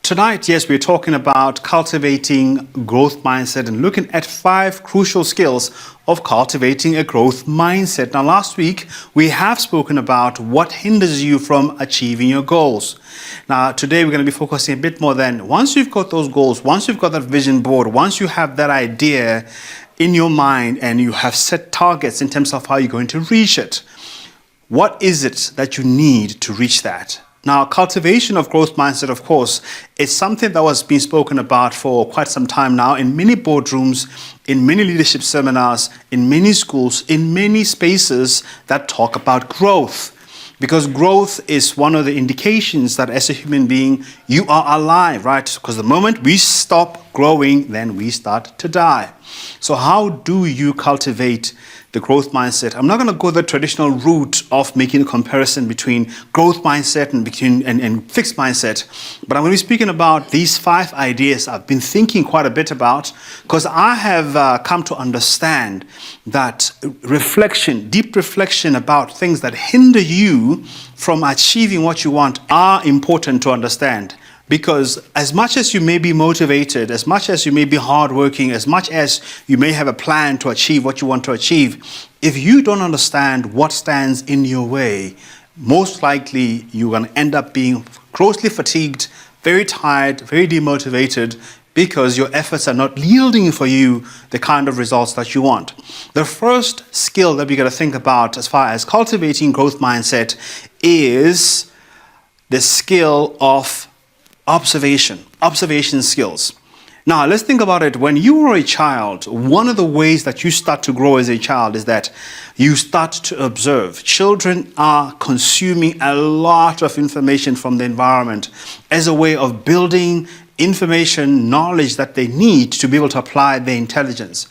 Tonight, yes, we're talking about cultivating growth mindset and looking at 5 crucial skills of cultivating a growth mindset. Now, last week, we have spoken about what hinders you from achieving your goals. Now, today, we're going to be focusing a bit more than once you've got those goals, once you've got that vision board, once you have that idea in your mind and you have set targets in terms of how you're going to reach it, what is it that you need to reach that? Now, cultivation of growth mindset, of course, is something that was being spoken about for quite some time now in many boardrooms, in many leadership seminars, in many schools, in many spaces that talk about growth. Because growth is one of the indications that as a human being, you are alive, right? Because the moment we stop growing, then we start to die. So how do you cultivate the growth mindset? I'm not going to go the traditional route of making a comparison between growth mindset and fixed mindset, but I'm going to be speaking about these 5 ideas I've been thinking quite a bit about, because I have come to understand that deep reflection about things that hinder you from achieving what you want are important to understand. Because as much as you may be motivated, as much as you may be hardworking, as much as you may have a plan to achieve what you want to achieve, if you don't understand what stands in your way, most likely you're going to end up being grossly fatigued, very tired, very demotivated, because your efforts are not yielding for you the kind of results that you want. The first skill that we got to think about as far as cultivating growth mindset is the skill of observation skills. Now, let's think about it. When you were a child, one of the ways that you start to grow as a child is that you start to observe. Children are consuming a lot of information from the environment as a way of building information, knowledge that they need to be able to apply their intelligence.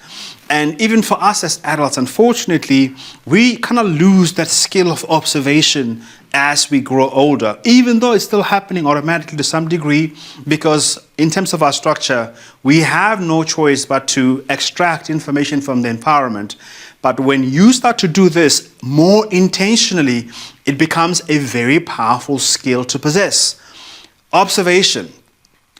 And even for us as adults, unfortunately, we kind of lose that skill of observation as we grow older, even though it's still happening automatically to some degree, because in terms of our structure, we have no choice but to extract information from the environment. But when you start to do this more intentionally, it becomes a very powerful skill to possess. Observation.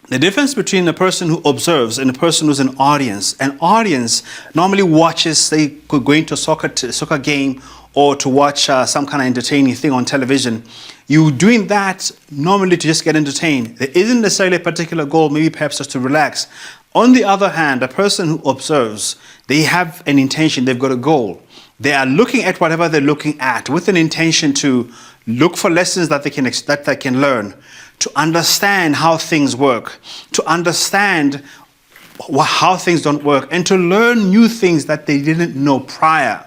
The difference between a person who observes and a person who's an audience normally watches, they could go into a soccer game or to watch some kind of entertaining thing on television. You doing that normally to just get entertained. There isn't necessarily a particular goal, maybe perhaps just to relax. On the other hand, a person who observes, they have an intention, they've got a goal. They are looking at whatever they're looking at with an intention to look for lessons that they can learn, to understand how things work, to understand how things don't work, and to learn new things that they didn't know prior.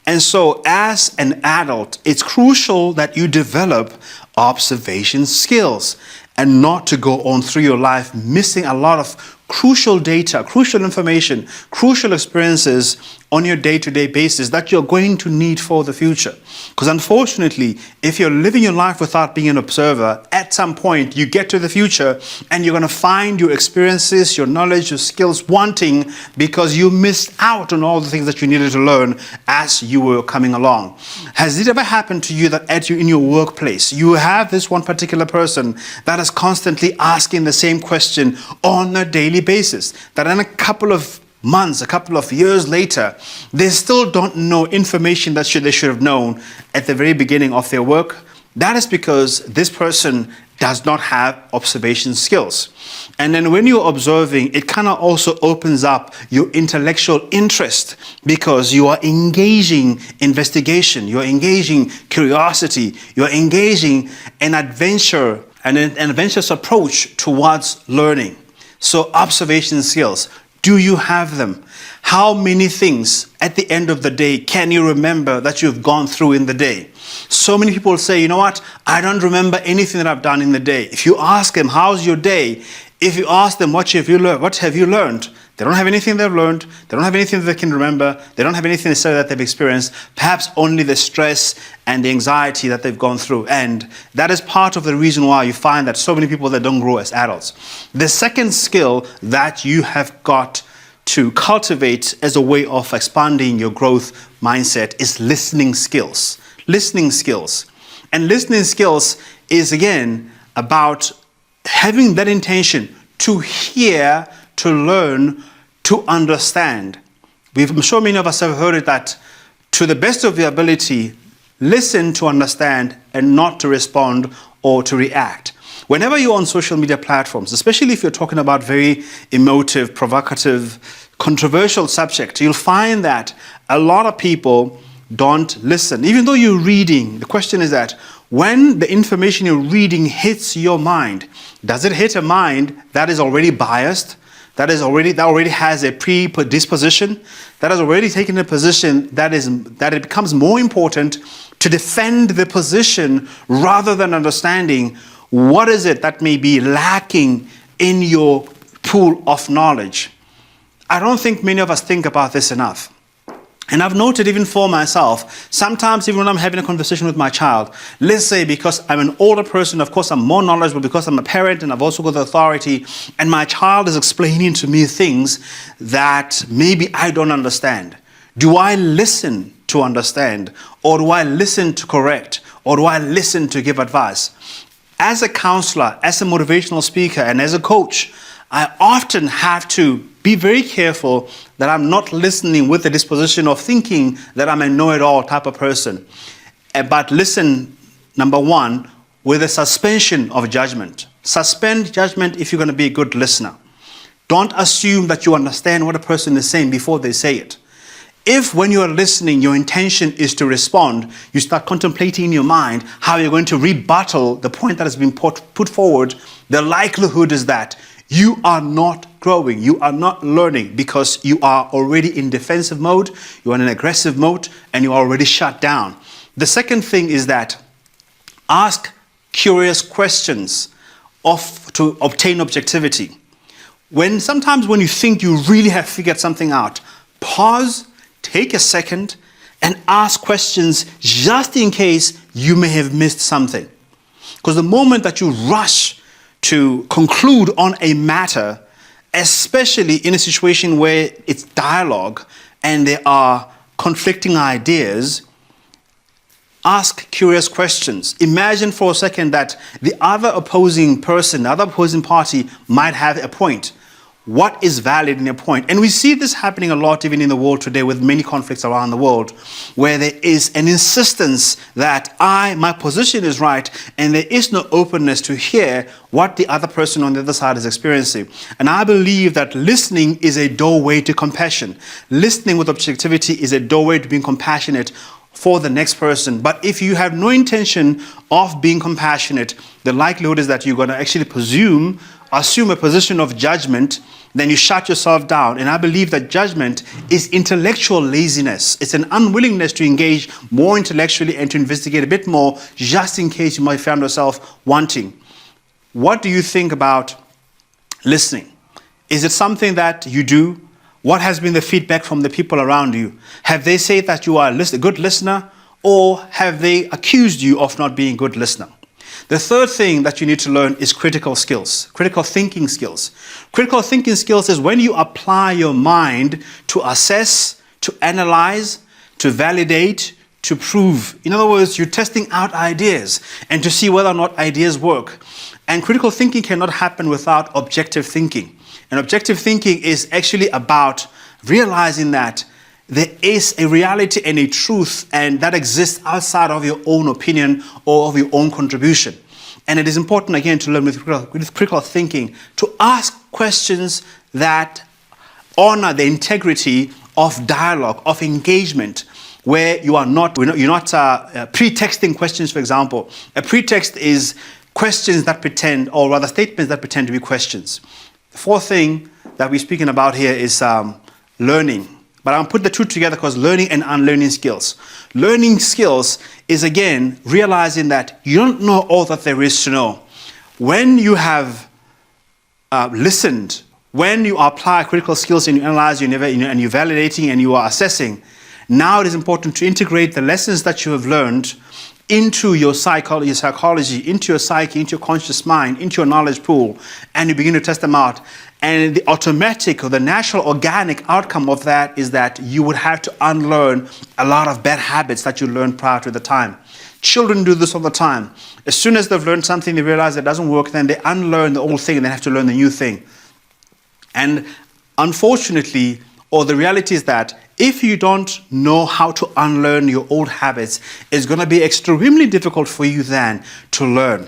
And so as an adult, it's crucial that you develop observation skills and not to go on through your life missing a lot of crucial data, crucial information, crucial experiences on your day-to-day basis that you're going to need for the future. Because unfortunately, if you're living your life without being an observer, at some point you get to the future and you're going to find your experiences, your knowledge, your skills wanting because you missed out on all the things that you needed to learn as you were coming along. Has it ever happened to you that in your workplace, you have this one particular person that is constantly asking the same question on a daily basis, that in a couple of months, a couple of years later, they still don't know information that they should have known at the very beginning of their work? That is because this person does not have observation skills. And then when you're observing, it kind of also opens up your intellectual interest because you are engaging investigation, you're engaging curiosity, you're engaging an adventure, an adventurous approach towards learning. So observation skills, do you have them? How many things at the end of the day can you remember that you've gone through in the day? So many people say, you know what, I don't remember anything that I've done in the day. If you ask them, how's your day? If you ask them, what have you learned? They don't have anything they've learned. They don't have anything that they can remember. They don't have anything necessarily that they've experienced. Perhaps only the stress and the anxiety that they've gone through. And that is part of the reason why you find that so many people that don't grow as adults. The second skill that you have got to cultivate as a way of expanding your growth mindset is listening skills. Listening skills. And listening skills is, again, about having that intention to hear, to learn, to understand. I'm sure many of us have heard it that to the best of your ability, listen to understand and not to respond or to react. Whenever you're on social media platforms, especially if you're talking about very emotive, provocative, controversial subject, you'll find that a lot of people don't listen. Even though you're reading, the question is that when the information you're reading hits your mind, does it hit a mind that is already biased, that already has a predisposition, that has already taken a position that it becomes more important to defend the position rather than understanding what is it that may be lacking in your pool of knowledge? I don't think many of us think about this enough. And I've noted even for myself, sometimes even when I'm having a conversation with my child, let's say because I'm an older person, of course I'm more knowledgeable because I'm a parent and I've also got the authority, and my child is explaining to me things that maybe I don't understand. Do I listen to understand, or do I listen to correct, or do I listen to give advice? As a counselor, as a motivational speaker, and as a coach, I often have to be very careful that I'm not listening with the disposition of thinking that I'm a know-it-all type of person. But listen, number one, with a suspension of judgment. Suspend judgment if you're going to be a good listener. Don't assume that you understand what a person is saying before they say it. If when you're listening, your intention is to respond, you start contemplating in your mind how you're going to rebuttal the point that has been put forward, the likelihood is that you are not growing, you are not learning, because you are already in defensive mode, you are in an aggressive mode, and you are already shut down. The second thing is that ask curious questions to obtain objectivity. Sometimes when you think you really have figured something out, pause, take a second, and ask questions just in case you may have missed something. Because the moment that you rush to conclude on a matter, especially in a situation where it's dialogue and there are conflicting ideas, ask curious questions. Imagine for a second that the other opposing person, the other opposing party might have a point. What is valid in a point? And we see this happening a lot even in the world today with many conflicts around the world, where there is an insistence that my position is right, and there is no openness to hear what the other person on the other side is experiencing. And I believe that listening is a doorway to compassion. Listening with objectivity is a doorway to being compassionate for the next person. But if you have no intention of being compassionate, the likelihood is that you're going to actually assume a position of judgment, then you shut yourself down. And I believe that judgment is intellectual laziness. It's an unwillingness to engage more intellectually and to investigate a bit more, just in case you might find yourself wanting. What do you think about listening? Is it something that you do? What has been the feedback from the people around you? Have they said that you are a good listener, or have they accused you of not being a good listener? The third thing that you need to learn is critical skills, critical thinking skills. Critical thinking skills is when you apply your mind to assess, to analyze, to validate, to prove. In other words, you're testing out ideas and to see whether or not ideas work. And critical thinking cannot happen without objective thinking. And objective thinking is actually about realizing that there is a reality and a truth, and that exists outside of your own opinion or of your own contribution. And it is important, again, to learn with critical thinking, to ask questions that honor the integrity of dialogue, of engagement, where you're not pretexting questions, for example. A pretext is questions that pretend, or rather statements that pretend to be questions. The fourth thing that we're speaking about here is learning. But I'll put the two together because learning and unlearning skills. Learning skills is, again, realizing that you don't know all that there is to know. When you have listened, when you apply critical skills and you analyze, and you're validating and you are assessing, now it is important to integrate the lessons that you have learned into your psychology, into your psyche, into your conscious mind, into your knowledge pool, and you begin to test them out. And the automatic or the natural organic outcome of that is that you would have to unlearn a lot of bad habits that you learned prior to the time. Children do this all the time. As soon as they've learned something, they realize it doesn't work, then they unlearn the old thing and they have to learn the new thing. And unfortunately, or the reality is that if you don't know how to unlearn your old habits, it's going to be extremely difficult for you then to learn.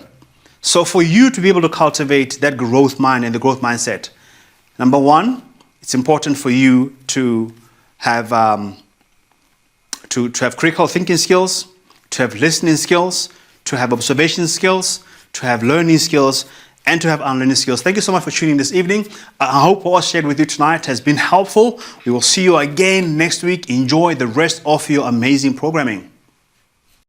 So for you to be able to cultivate that growth mind and the growth mindset, number one, it's important for you to have to have critical thinking skills, to have listening skills, to have observation skills, to have learning skills, and to have unlearning skills. Thank you so much for tuning in this evening. I hope what was shared with you tonight has been helpful. We will see you again next week. Enjoy the rest of your amazing programming.